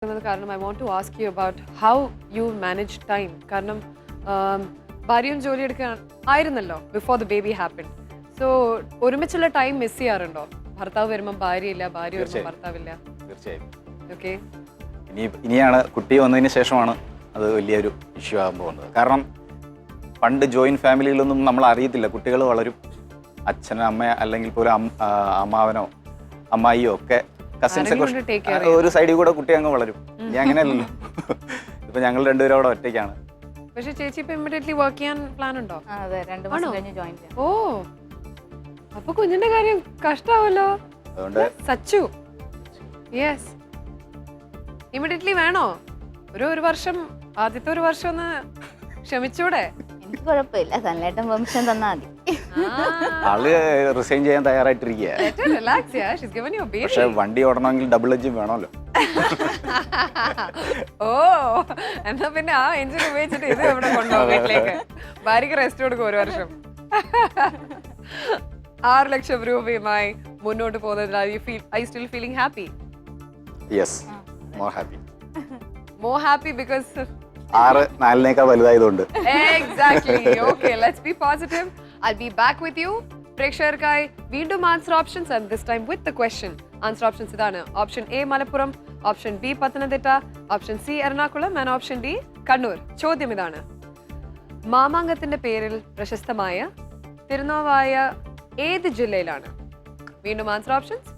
കാരണം I want to ask you about how you manage time. കാരണം ഭാര്യയും ജോലി എടുക്കാൻ ആയിരുന്നല്ലോ before the baby happen. So ഒരുമിച്ചുള്ള ടൈം മിസ് ചെയ്യാറുണ്ടോ? ഭർത്താവ് വരുമ്പോൾ ഭാര്യയില്ല, ഭാര്യ വരുമ്പോൾ ഭർത്താവില്ല. തീർച്ചയായും. ഓക്കെ, ഇനിയാണ് കുട്ടി വന്നതിന് ശേഷമാണ് അത് വലിയൊരു ഇഷ്യൂ ആകാൻ പോകുന്നത്. കാരണം പണ്ട് ജോയിൻറ്റ് ഫാമിലിയിലൊന്നും നമ്മൾ അറിയത്തില്ല, കുട്ടികൾ വളരും, അച്ഛനോ അമ്മ അല്ലെങ്കിൽ പോലും അമ്മാവനോ അമ്മായിയോ ഒക്കെ കസിൻസ് ഒക്കെ ഒരു സൈഡിൽ കൂടെ കുട്ടി അങ്ങ് വളരും. ഇനി അങ്ങനെയല്ലല്ലോ. ഇപ്പൊ ഞങ്ങൾ രണ്ടുപേരും അവിടെ ഒറ്റയ്ക്കാണ്. പക്ഷെ ചേച്ചി ഇപ്പൊ ഇമ്മീഡിയറ്റ്ലി വർക്ക് ചെയ്യാൻ പ്ലാൻ ഉണ്ടോ? അതെ, 2 മാസം കഴിഞ്ഞ് ജോയിൻ ചെയ്യാം. ഓ, അപ്പൊ കുഞ്ഞിന്റെ കാര്യം കഷ്ടാവല്ലോ. അതുകൊണ്ട് സച്ചു, യെസ്, ഇമ്മീഡിയറ്റ്ലി വേണോ? ഒരു വർഷം, ആദ്യത്തെ ഒരു വർഷം ഒന്ന് ക്ഷമിച്ചൂടെ? എനിക്ക് കുഴപ്പമില്ല, സൺലൈറ്റും പെർമിഷൻ തന്നാ മതി. ആള് റിസൈൻ ചെയ്യാൻ തയ്യാറായിട്ടിരിക്കുക. പക്ഷെ വണ്ടി ഓടണമെങ്കിൽ ഡബിൾ എഞ്ചിൻ വേണമല്ലോ. ഓ, എന്നാ പിന്നെ ആ എഞ്ചിൻ ഉപയോഗിച്ചിട്ട് ഇത് ഇവിടെ കൊണ്ടുപോകും വീട്ടിലേക്ക്. ഭാര്യക്ക് റെസ്റ്റ് കൊടുക്കും ഒരു വർഷം. 6 ലക്ഷം രൂപയുമായി മുന്നോട്ട് പോകുന്നതിൽ I still feeling happy? Yes, more happy. More happy because 4 വലുതായതുകൊണ്ട്. Exactly. Okay, let's be positive. I'll be back with you. പ്രേക്ഷകർക്കായി വീണ്ടും answer options and this time with the question. Answer options ഇതാണ്: option A Malappuram, option B Pathanamthitta, option C Ernakulam and option D Kannur. ചോദ്യം ഇതാണ്: മാമാങ്കത്തിന്റെ പേരിൽ പ്രശസ്തമായ തിരുനാവായ ഏത് ജില്ലയിലാണ്? വീണ്ടും answer options: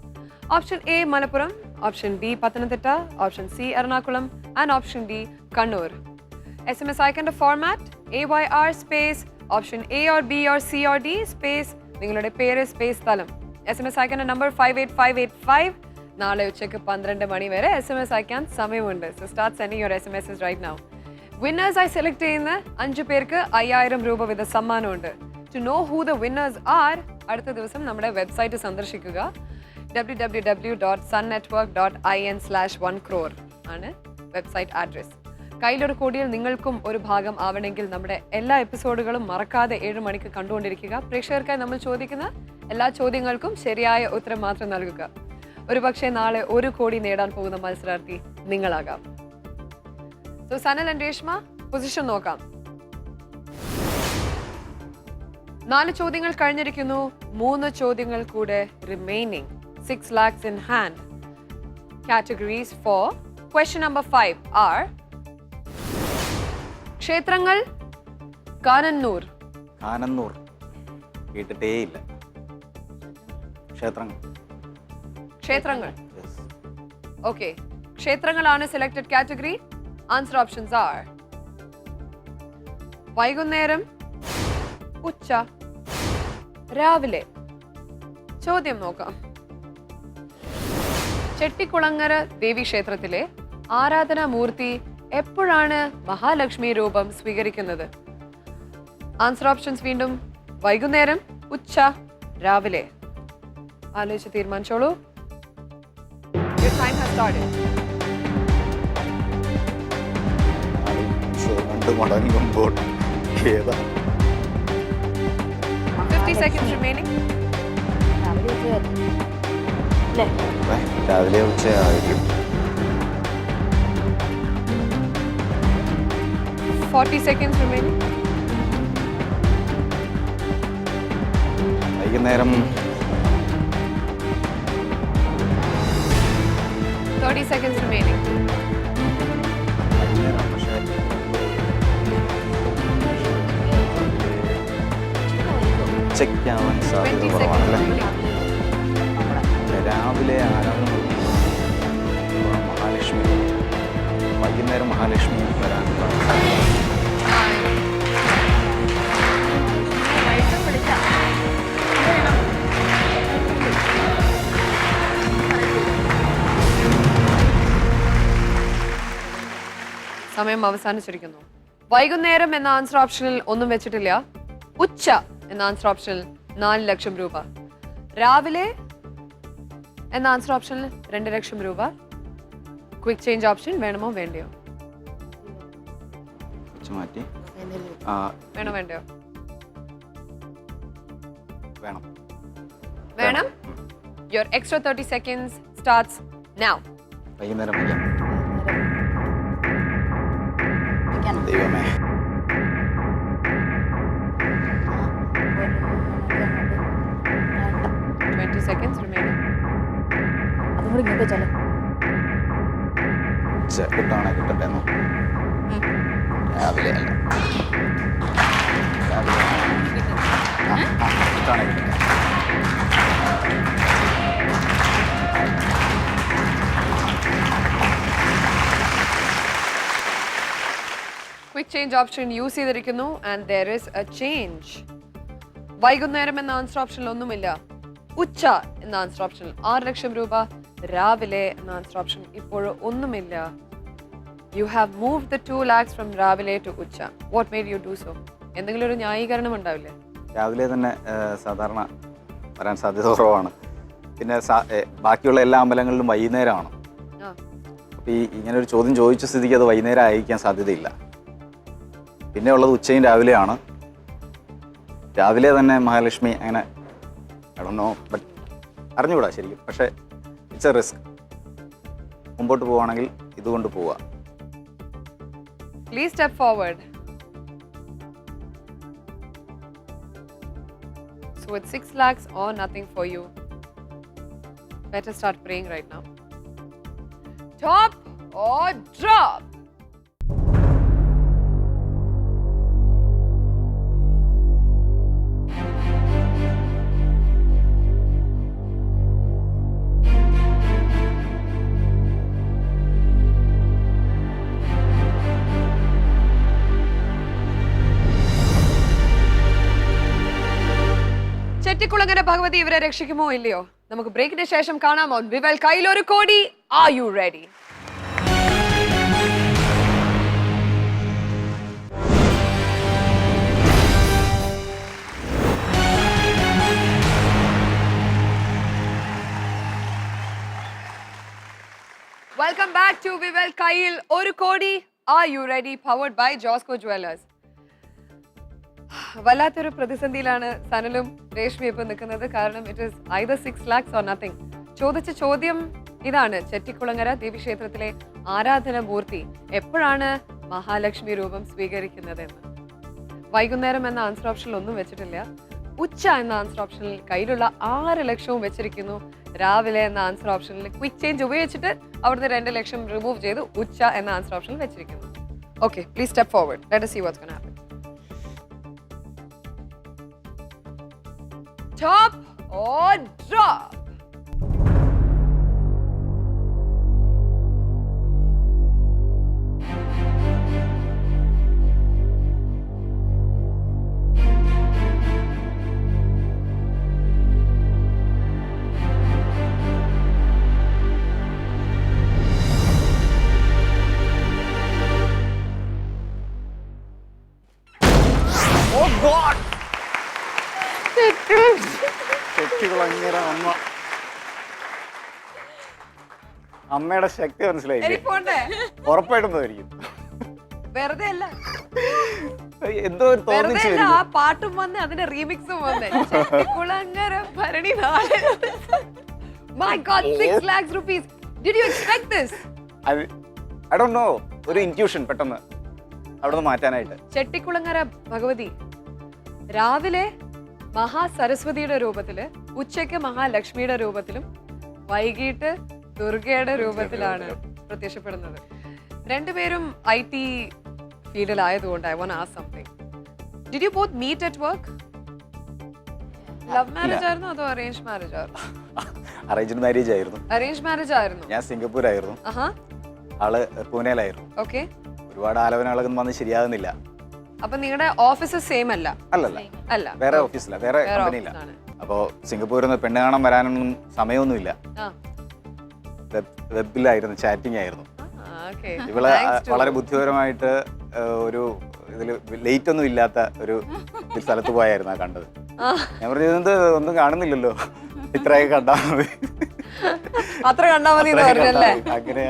option A Malappuram, option B Pathanamthitta, option C Ernakulam and option D Kannur. SMS അയക്കേണ്ട format AYR space option A or B or C or D space നിങ്ങളുടെ പേര് സ്പേസ് സ്ഥലം. SMS അയക്കേണ്ട നമ്പർ 58585. നാളെ ഉച്ചയ്ക്ക് 12 മണി വരെ SMS അയക്കാൻ സമയമുണ്ട്. So start sending your SMS right now. വിന്നേഴ്സായി സെലക്ട് ചെയ്യുന്ന 5 പേർക്ക് 5000 രൂപ വീത സമ്മാനമുണ്ട്. To know who the winners are, അടുത്ത ദിവസം നമ്മുടെ വെബ്സൈറ്റ് സന്ദർശിക്കുക. www.sunnetwork.in/1crore ആണ് വെബ്സൈറ്റ് അഡ്രസ്. കയ്യിലൊരു കോടിയിൽ നിങ്ങൾക്കും ഒരു ഭാഗം ആവണമെങ്കിൽ നമ്മുടെ എല്ലാ എപ്പിസോഡുകളും മറക്കാതെ 7 മണിക്ക് കണ്ടുകൊണ്ടിരിക്കുക. പ്രേക്ഷകർക്കായി നമ്മൾ ചോദിക്കുന്ന എല്ലാ ചോദ്യങ്ങൾക്കും ശരിയായ ഉത്തരം മാത്രം നൽകുക. ഒരുപക്ഷെ നാളെ 1 കോടി നേടാൻ പോകുന്ന മത്സരാർത്ഥി നിങ്ങളാകാം. So Sanal and Reshma, position നോക്കാം. 4 ചോദ്യങ്ങൾ കഴിഞ്ഞിരിക്കുന്നു, 3 ചോദ്യങ്ങൾ കൂടെ remaining. 6 lakhs in hand. Categories for question number 5 are: ക്ഷേത്രങ്ങൾ, കാനന്നൂർ. കാനന്നൂർ കേട്ടിട്ടേ ഇല്ല. ക്ഷേത്രങ്ങൾ. ഓക്കെ, ക്ഷേത്രങ്ങളാണ് selected category. Answer options are: വൈകുന്നേരം, ഉച്ച, രാവിലെ. ചോദ്യം നോക്കാം. ചെട്ടിക്കുളങ്ങര ദേവീക്ഷേത്രത്തിലെ ആരാധനാമൂർത്തി എപ്പോഴാണ് മഹാലക്ഷ്മി രൂപം സ്വീകരിക്കുന്നത്? ആൻസർ ഓപ്ഷൻസ് വീണ്ടും: വൈകുന്നേരം, ഉച്ച, രാവിലെ. ആലോചിച്ച് തീരുമാനിച്ചോളൂ. Your time has started. മടങ്ങുമ്പോൾ ഏതാ? 50 seconds remaining. രാവിലെ ഉച്ചയായിരിക്കും. 40 seconds remaining. വൈകുന്നേരം. 30 seconds remaining. ഉച്ചയ്ക്കാവാൻ 20 സാധ്യത seconds കുറവാണല്ലേ? remaining. രാവിലെ ആരാധന മഹാലക്ഷ്മി, വൈകുന്നേരം മഹാലക്ഷ്മി വരാൻ. 9. സമയം അവസാനിച്ചിരിക്കുന്നു. വൈകുന്നേരം എന്ന ആൻസർ ഓപ്ഷനിൽ ഒന്നും വെച്ചിട്ടില്ല. ഉച്ച എന്ന ആൻസർ ഓപ്ഷനിൽ 4 ലക്ഷം രൂപ. രാവിലെ എന്ന ആൻസർ ഓപ്ഷനിൽ 2 ലക്ഷം രൂപ. ക്വിക്ക് ചേഞ്ച് ഓപ്ഷൻ വേണമോ വേണ്ടയോ? മാറ്റി വേണോ വേണ്ടയോ? വേണം. Your extra 30 seconds starts now. വൈകുന്നേരം ദൈവമേ. ഒരു 20 seconds remaining. അതും കൂടി ഇങ്ങോട്ട് വെച്ചാലോ. കിട്ടുവാണെ കിട്ടട്ടെ എന്നോ. രാവിലെ അല്ല, രാവിലെ കിട്ടുവാണെ കിട്ടട്ടെ. Quick change option യൂസ് ചെയ്തിരിക്കുന്നു and there is a change. വൈകുന്നേരം എന്ന ആൻസർ ഓപ്ഷനിൽ ഒന്നുമില്ല. ഉച്ച എന്ന ആൻസർ ഓപ്ഷനിൽ 6 ലക്ഷം രൂപ. രാവിലെ എന്ന ആൻസർ ഓപ്ഷൻ ഇപ്പോഴും ഒന്നുമില്ല. You have moved the 2 lakhs from രാവിലെ to ഉച്ച. What made you do so? എന്തെങ്കിലും ഒരു ന്യായീകരണം ഉണ്ടാവില്ലേ? രാവിലെ തന്നെ സാധാരണ വരാൻ സാധ്യത കുറവാണ്. പിന്നെ ബാക്കിയുള്ള എല്ലാ അമ്പലങ്ങളിലും വൈകുന്നേരമാണ്. അപ്പോൾ ഇങ്ങനെ ഒരു ചോദ്യം ചോദിച്ച സ്ഥിതിക്ക് അത് വൈകുന്നേരം ആയിരിക്കാൻ സാധ്യതയില്ല. പിന്നെ ഉള്ളത് ഉച്ചയും രാവിലെയാണ്. രാവിലെ തന്നെ മഹാലക്ഷ്മി അങ്ങനെ ഇടണോ ബട്ട് അറിഞ്ഞുകൂടാ ശരിക്കും. പക്ഷേ ഇറ്റ്സ് എ റിസ്ക്. മുമ്പോട്ട് പോവുകയാണെങ്കിൽ ഇതുകൊണ്ട് പോവുക. Please step forward. So it's 6 lakhs or nothing for you. Better start praying right now. Top or drop? Chettikulangara Bhagavathi ഇവരെ രക്ഷിക്കുമോ ഇല്ലയോ? നമുക്ക് ബ്രേക്കിന് ശേഷം കാണാം. On വിവൽ Kayyil Oru Kodi. Are you ready? Welcome back to Vivel Kayyil Oru Kodi. Are you ready? Powered by Josco jewellers. വല്ലാത്തൊരു പ്രതിസന്ധിയിലാണ് സനലും രേഷ്മി ഇപ്പൊ നിൽക്കുന്നത്. കാരണം it is either 6 lakhs or nothing. ചോദിച്ച ചോദ്യം ഇതാണ്: ചെട്ടിക്കുളങ്ങര ദേവീക്ഷേത്രത്തിലെ ആരാധന മൂർത്തി എപ്പോഴാണ് മഹാലക്ഷ്മി രൂപം സ്വീകരിക്കുന്നതെന്ന്. വൈകുന്നേരം എന്ന ആൻസർ ഓപ്ഷനിൽ ഒന്നും വെച്ചിട്ടില്ല. ഉച്ച എന്ന ആൻസർ ഓപ്ഷനിൽ കയ്യിലുള്ള 6 ലക്ഷവും വെച്ചിരിക്കുന്നു. രാവിലെ എന്ന ആൻസർ ഓപ്ഷനിൽ ക്വിക്ക് ചേഞ്ച് ഉപയോഗിച്ചിട്ട് അവിടുന്ന് 2 ലക്ഷം റിമൂവ് ചെയ്ത് ഉച്ച എന്ന ആൻസർ ഓപ്ഷനിൽ വെച്ചിരിക്കുന്നു. Okay, please step forward. Let us see what's going to happen. Top or drop? Oh God! Chettikulangara അമ്മ. അമ്മയുടെ ശക്തി മനസ്സിലായില്ലേ? എനിക്ക് പോണ്ടേ? ഉറപ്പായിട്ടും പോയിരിക്കും. വെറുതെ അല്ല, എന്തോ ഒരു വെറുതെ അല്ല. ആ പാട്ടും വന്ന് അതിന്റെ റീമിക്സും വന്ന് ചെട്ടിക്കുളങ്ങര ഭരണി നാളെ. My God, 6 lakhs rupees. Did you expect this? I don't know. ഒരു ഇൻറ്റ്യൂഷൻ പെട്ടെന്ന് അവിടുന്ന് മാറ്റാനായിട്ട്. ചെട്ടിക്കുളങ്ങര ഭഗവതി രാവിലെ മഹാസരസ്വതിയുടെ രൂപത്തില്, ഉച്ചയ്ക്ക് മഹാലക്ഷ്മിയുടെ രൂപത്തിലും വൈകിട്ട് ദുർഗയുടെ രൂപത്തിലാണ് പ്രത്യക്ഷപ്പെടുന്നത്. രണ്ടുപേരും IT ഫീൽഡിലായതുകൊണ്ട് I want to ask something. Did you both meet at work? Love marriage ആയിരുന്നു അതോ അറേഞ്ച് മാരേജ് ആയിരുന്നു? അറേഞ്ച്ഡ് മാരേജ് ആയിരുന്നു. അറേഞ്ച് മാരേജ് ആയിരുന്നു. ഞാൻ സിംഗപ്പൂരായിരുന്നു, ആള് പൂനെയിലായിരുന്നു. ഓക്കെ. ഒരുപാട് ആലോചനകളൊന്നും വന്ന് ശരിയാകുന്നില്ല. അപ്പൊ നിങ്ങളുടെ ഓഫീസ് സെയിം അല്ല? അല്ലല്ല, അല്ല, വേറെ ഓഫീസില, വേറെ കമ്പനിയില. അപ്പോ സിംഗപ്പൂരിൽ നിന്ന് പെണ്ണ് കാണാൻ വരാനൊന്നും സമയമൊന്നുമില്ല. വെബിലായിരുന്നു, ചാറ്റിംഗ് ആയിരുന്നു. ഇവള് വളരെ ബുദ്ധിപരമായിട്ട് ഒരു ഇതില് ലേറ്റ് ഒന്നും ഇല്ലാത്ത ഒരു സ്ഥലത്ത് പോയായിരുന്നു കണ്ടത്. ഞാൻ പറഞ്ഞത് ഒന്നും കാണുന്നില്ലല്ലോ, ഇത്രയൊക്കെ കണ്ടാ മതി, അത്ര കണ്ടാ മതി. അങ്ങനെ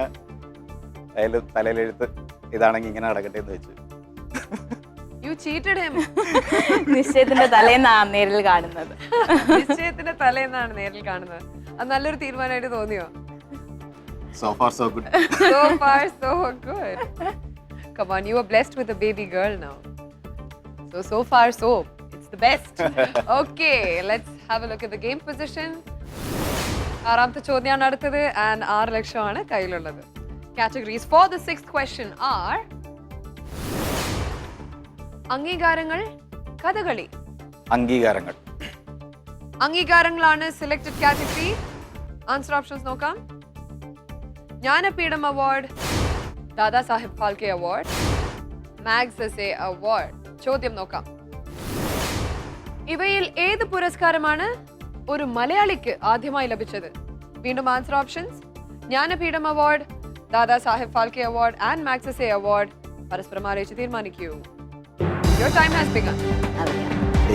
തലയിലെഴുത്ത് ഇതാണെങ്കിൽ ഇങ്ങനെ നടക്കട്ടെ എന്ന് വെച്ചു. You cheated him. നിശ്ചയത്തിന്റെ തലേന്നാണ് നേരിൽ കാണുന്നത്. നിശ്ചയത്തിന്റെ തലേന്നാണ് നേരിൽ കാണുന്നത്. അത് നല്ലൊരു തീരുമാനമായിട്ട് തോന്നിയോ? So far so good. So far so good. Come on, you are blessed with a baby girl now. So far, so. It's the best. Okay, let's have a look at the game position. ആറാമത്തെ ചോദ്യമാണ് അടുത്തത് and 6 ലക്ഷമാണ് കയ്യിലുള്ളത്. Categories for the 6th question are അംഗീകാരങ്ങൾ, കഥകളി. അംഗീകാരങ്ങൾ. അംഗീകാരങ്ങളാണ് selected category. Answer options നോക്കാം. Jnanpith award, Dada Saheb Phalke award, Magsaysay award. ചോദ്യം നോക്കാം. ഇവയിൽ ഏത് പുരസ്കാരമാണ് ഒരു മലയാളിക്ക് ആദ്യമായി ലഭിച്ചത്? വീണ്ടും answer options. Jnanpith award, Dada Saheb Phalke award and Magsaysay award. പരസ്പരം ആലോചിച്ച് തീരുമാനിക്കൂ. Your time has begun.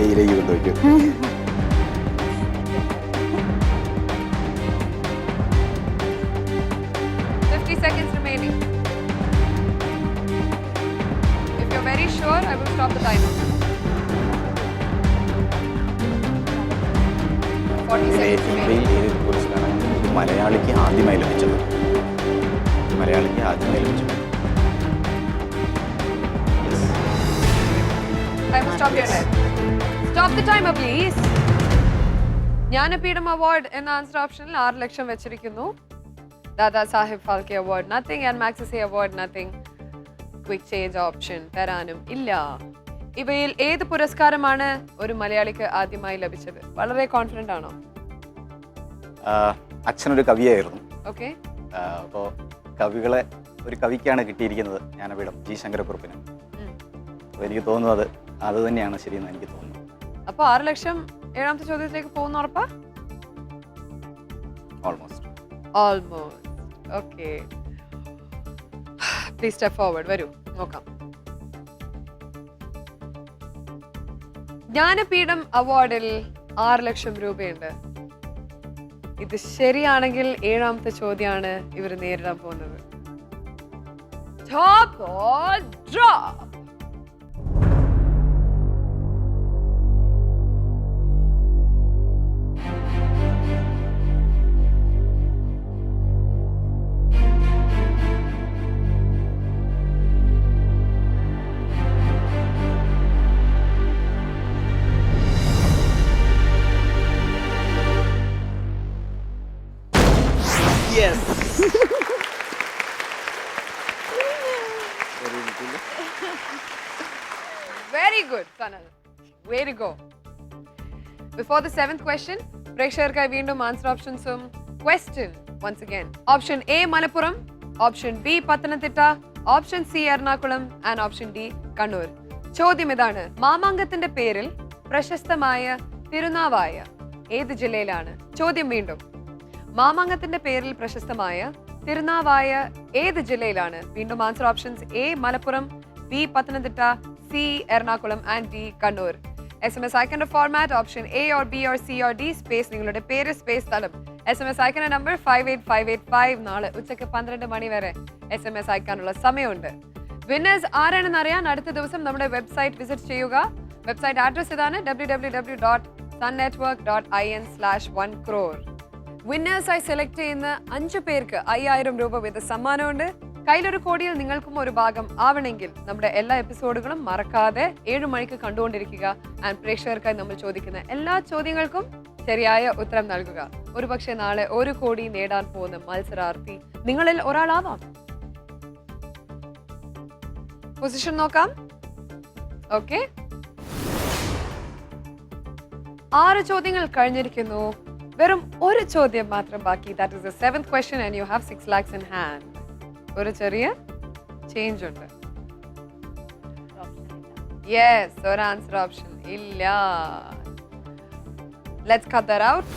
ഏയിലേക്ക് കൊണ്ടുപോയിട്ട് 50 seconds remaining. If you're very sure, I will stop the timer. 40 seconds remaining. ഇവയിൽ ഏത് പുരസ്കാരമാണ് ഒരു മലയാളിക്ക് ആദ്യമായി ലഭിച്ചത്? മലയാളിക്ക് ആദ്യമായി ലഭിച്ചത്. Timer, stop your time. Stop the timer, please. Jnanpith award എന്ന ആൻസർ ഓപ്ഷനിൽ 6 ലക്ഷം വെച്ചിരിക്കുന്നു. Dada Saheb Phalke award nothing and Magsaysay award nothing. Quick change option തരാനും ഇല്ല. ഇവയിൽ ഏത് പുരസ്കാരമാണ് ഒരു മലയാളിക്ക് ആദ്യമായി ലഭിച്ചത്? വളരെ കോൺഫിഡന്റ് ആണോ? അച്ഛനൊരു കവിയായിരുന്നു. ഓക്കെ. അപ്പോൾ ഒരു കവിക്കാണ് കിട്ടിയിരിക്കുന്നത് ജ്ഞാനപീഠം, ജി ശങ്കരക്കുറുപ്പിന്. അപ്പോൾ എനിക്ക് തോന്നുന്നത് അത് തന്നെയാണ് ശരിയെന്ന് എനിക്ക് തോന്നുന്നു. അപ്പൊ 6 ലക്ഷം 7ാമത്തെ ചോദ്യത്തിലേക്ക് പോകുന്ന ഉറപ്പാ? Almost. Okay. Please step forward. വരൂ നോക്കാം. ജ്ഞാനപീഠം അവാർഡിൽ 6 ലക്ഷം രൂപയുണ്ട്. ഇത് ശരിയാണെങ്കിൽ 7ാമത്തെ ചോദ്യമാണ് ഇവർ നേരിടാൻ പോകുന്നത്. Top or drop? Very good, Sanal. Way to go. Before the 7th question, പ്രേക്ഷകർക്കായി വീണ്ടും ആൻസർ ഓപ്ഷൻസും question once again. Option A Malappuram, Option B Pathanamthitta, Option C Ernakulam and Option D Kannur. ചോദ്യം ഇതാണ്. മാമാങ്കത്തിന്റെ പേരിൽ പ്രശസ്തമായ തിരുനാവായ ഏത് ജില്ലയിലാണ്? ചോദ്യം വീണ്ടും. മാമാങ്കത്തിന്റെ പേരിൽ പ്രശസ്തമായ തിരുനാവായ ഏത് ജില്ലയിലാണ്? വീണ്ടും answer options. A Malappuram, B Pathanamthitta, C Ernakulam and D Kannur. SMS അയക്കേണ്ട format option A or B or C or D space നിങ്ങളുടെ പേര് സ്പേസ് സ്ഥലം. SMS അയക്കേണ്ട നമ്പർ 58585. നാളെ ഉച്ചയ്ക്ക് 12 മണി വരെ SMS അയക്കാനുള്ള സമയമുണ്ട്. വിന്നേഴ്സ് ആരാണെന്ന് അറിയാൻ അടുത്ത ദിവസം നമ്മുടെ വെബ്സൈറ്റ് വിസിറ്റ് ചെയ്യുക. വെബ്സൈറ്റ് അഡ്രസ് ഇതാണ് www.sunnetwork.in/1crore. വിന്നേഴ്സായി സെലക്ട് ചെയ്യുന്ന 5 പേർക്ക് 5000 രൂപ വീത സമ്മാനമുണ്ട്. കയ്യിലൊരു കോടിയിൽ നിങ്ങൾക്കും ഒരു ഭാഗം ആവണമെങ്കിൽ നമ്മുടെ എല്ലാ എപ്പിസോഡുകളും മറക്കാതെ 7 മണിക്ക് കണ്ടുകൊണ്ടിരിക്കുക. ആൻഡ് പ്രേക്ഷകർക്കായി നമ്മൾ ചോദിക്കുന്ന എല്ലാ ചോദ്യങ്ങൾക്കും ശരിയായ ഉത്തരം നൽകുക. ഒരുപക്ഷെ നാളെ 1 കോടി നേടാൻ പോകുന്ന മത്സരാർത്ഥി നിങ്ങളിൽ ഒരാളാവാം. പൊസിഷൻ നോക്കാം. ഓക്കെ, 6 ചോദ്യങ്ങൾ കഴിഞ്ഞിരിക്കുന്നു. വെറും ഒരു ചോദ്യം മാത്രം ബാക്കി. That is the 7th question and you have 6 lakhs in hand. ഒരു ചെറിയ ചേഞ്ച് ഉണ്ട്. യെസ്, ഒരു ആൻസർ ഓപ്ഷൻ ഇല്ല. Let's cut that out.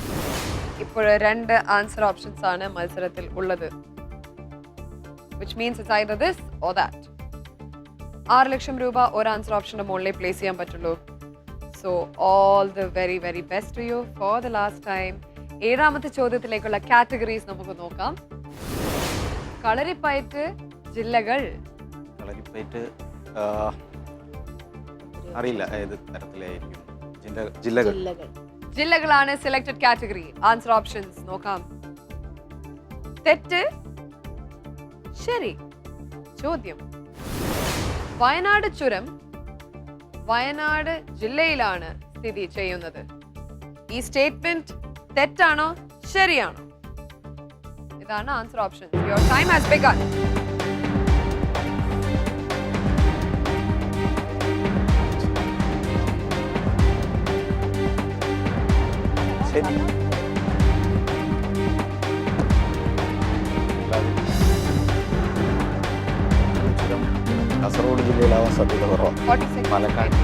ഇപ്പോൾ 2 ആൻസർ ഓപ്ഷൻസ് ആണ് മത്സരത്തിൽ ഉള്ളത്. which means it's either this or that. 6 ലക്ഷം രൂപ ഒരു ആൻസർ ഓപ്ഷന്റെ മുകളിൽ പ്ലേസ് ചെയ്യാൻ പറ്റുള്ളൂ. So all the very very best to you for the last time. 7ാമത്തെ ചോദ്യത്തിലേക്കുള്ള കാറ്റഗറീസ് നമുക്ക് നോക്കാം. കളരിപ്പയറ്റ് ജില്ലകൾ. കളരിപ്പയറ്റ് അറിയില്ല ഏത് തരത്തിലായിരിക്കും. ജില്ലകൾ ജില്ലകളാണ് സെലക്ടഡ് കാറ്റഗറി. ആൻസർ ഓപ്ഷൻസ് നോക്കാം. തെറ്റ്, ശരി. ചോദ്യം. വയനാട് ചുരം വയനാട് ജില്ലയിലാണ് സ്ഥിതി ചെയ്യുന്നത്. ഈ സ്റ്റേറ്റ്മെന്റ് തെറ്റാണോ ശരിയാണോ? ഇതാണ് answer option. Your time has begun. ശരി. ചുരം കാസർഗോഡ് ജില്ലയിലാവാൻ സാധ്യത കുറവാണ്. 40 seconds. പാലക്കാട്.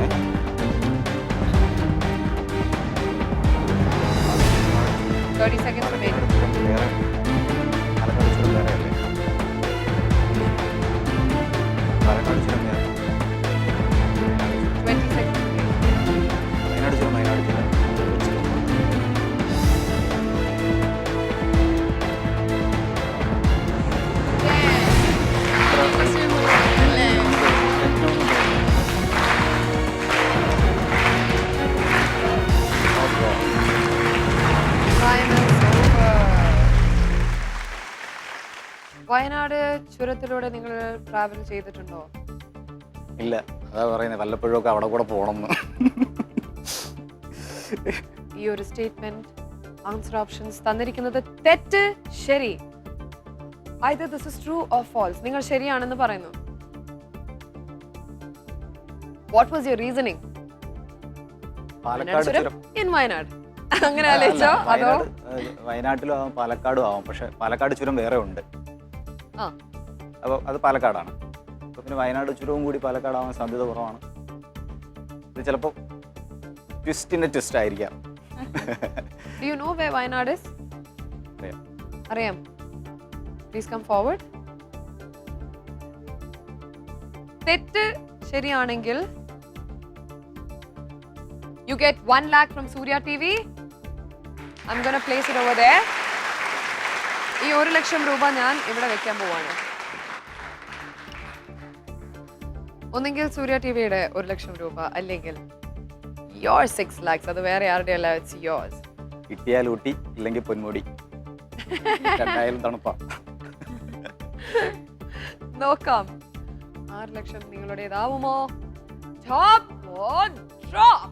ഏ? 30 seconds remaining. വേറെ പാലക്കാട് ചുരം വേറെ അല്ലേ? പാലക്കാട് ചുരം വേറെ. 20 seconds remaining. വയനാട് ചുരം വയനാട് ജില്ല. Time is over. വയനാട് ചുരത്തിലൂടെ നിങ്ങൾ ട്രാവൽ ചെയ്തിട്ടുണ്ടോ? ഇല്ല, അതാ പറയുന്നത്, വല്ലപ്പോഴും ഒക്കെ അവിടെ കൂടെ പോകണം എന്ന്. ഈ ഒരു സ്റ്റേറ്റ്മെന്റ് ആൻസർ ഓപ്ഷൻസ് തന്നിരിക്കുന്നത് തെറ്റ് ശരി. either this is true or false. നിങ്ങൾ ശരിയാണെന്ന് പറയുന്നു. What was your reasoning? Palakkad ചുരം in വയനാട് അങ്ങനെ ആലോചിച്ചോ അതോ? വയനാട്ടിലും ആവാം പാലക്കാടും ആവാം, പക്ഷെ പാലക്കാട് ചുരം വേറെ ഉണ്ട്. ആ, അപ്പോൾ അത് പാലക്കാടാണ്. അപ്പോൾ പിന്നെ വയനാട് ചുരവും കൂടി പാലക്കാടാവാൻ സാധ്യത കുറവാണ്. ഇത് ചിലപ്പോൾ ട്വിസ്റ്റിന്റെ ട്വിസ്റ്റ് ആയിരിക്കാം. do you know where Wayanad is? അറിയാം. അറിയാം. Please come forward. തെറ്റ് ശരിയാണെങ്കിൽ you get 1 lakh from Surya TV. I'm going to place it over there. ഈ 1 ലക്ഷം രൂപ ഞാൻ ഇവിടെ വെക്കാൻ പോവാണ്. ഒന്നെങ്കിൽ സൂര്യ ടിവിയുടെ 1 ലക്ഷം രൂപ, അല്ലെങ്കിൽ your 6 lakhs. അത് വേറെ ആരുടെ അല്ല, it's yours. കിട്ടിയാൽ ഊട്ടി, ഇല്ലെങ്കിൽ പൊന്മുടി. രണ്ടായാലും തണുപ്പാ. നോക്കാം 6 ലക്ഷം നിങ്ങളുടേതാവുമോ? Top or drop?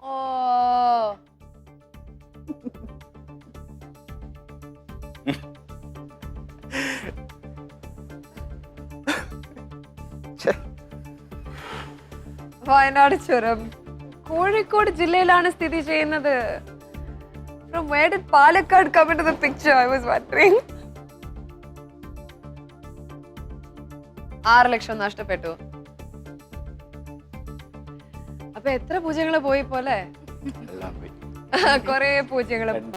Oh. Wayanad ചുരം കോഴിക്കോട് ജില്ലയിലാണ് സ്ഥിതി ചെയ്യുന്നത്. From where did Palakkad come into the picture? I was wondering. 6 ലക്ഷം നഷ്ടപ്പെട്ടു. അപ്പൊ എത്ര പൂജ്യങ്ങള് പോയി പോലെ? എല്ലാം പോയി. കൊറേ പൂജ്യങ്ങള്